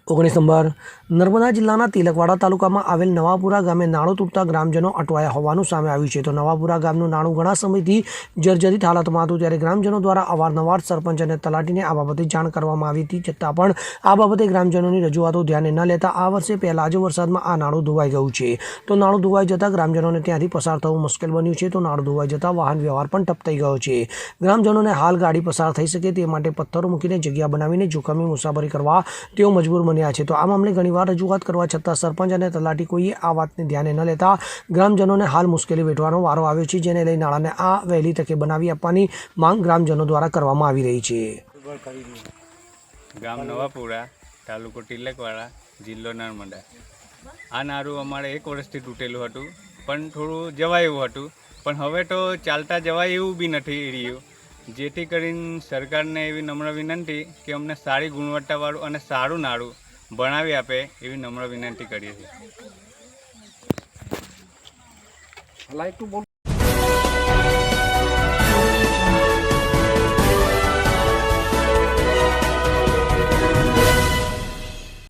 19 number Narmada જિલ્લાના તિલકવાડા તાલુકામાં આવેલ નવાપુરા ગામે નાણું તૂટતા ગ્રામજનો અટવાયા હોવાનું સામે આવ્યું છે. તો નવાપુરા ગામનું નાણું ઘણા સમયથી જર્જરિત હાલતમાં હતું, ત્યારે ગ્રામજનો દ્વારા અવારનવાર સરપંચ અને તલાટીને આ બાબતે જાણ કરવામાં આવી હતી, છતાં પણ આ બાબતે ગ્રામજનોની રજૂઆતો ધ્યાને ન લેતા આ વર્ષે પહેલા જ વરસાદમાં આ નાણું ધોવાઈ ગયું છે. તો નાણું ધોવાઈ જતાં ગ્રામજનોને ત્યાંથી પસાર થવું મુશ્કેલ બન્યું છે. તો નાણું ધોવાઈ જતાં વાહન વ્યવહાર પણ ઠપ થઈ ગયો છે. ગ્રામજનોને હાલ ગાડી પસાર થઈ શકે તે માટે પથ્થરો મૂકીને જગ્યા બનાવીને જોખમી મુસાફરી કરવા તેઓ મજબૂર બન્યા છે. તો આ મામલે ઘણીવાર રજૂઆત કરવા છતાં સરપંચ અને તલાટી કોઈએ આ વાતને ધ્યાને ન લેતા ગ્રામજનોને હાલ મુશ્કેલી વેઠવાનો વારો આવ્યો છે, જેને લઈ નાણાંને આ વહેલી તકે બનાવી આપવાની માંગ ગ્રામજનો દ્વારા કરવામાં આવી રહી છે. ગામ નવાપુરા, તાલુકો તિલકવાડા, જિલ્લો નર્મદા. આ નારું અમારે 1 વર્ષથી તૂટેલું હતું, પણ થોડું જવાય એવું હતું, પણ હવે તો ચાલતા જવાય એવું બી નથી રહ્યું. જેથી કરીને સરકારને એવી નમ્ર વિનંતી કે અમને સારી ગુણવત્તાવાળું અને સારું નાણું બનાવી આપે એવી નમ્ર વિનંતી કરીએ છીએ.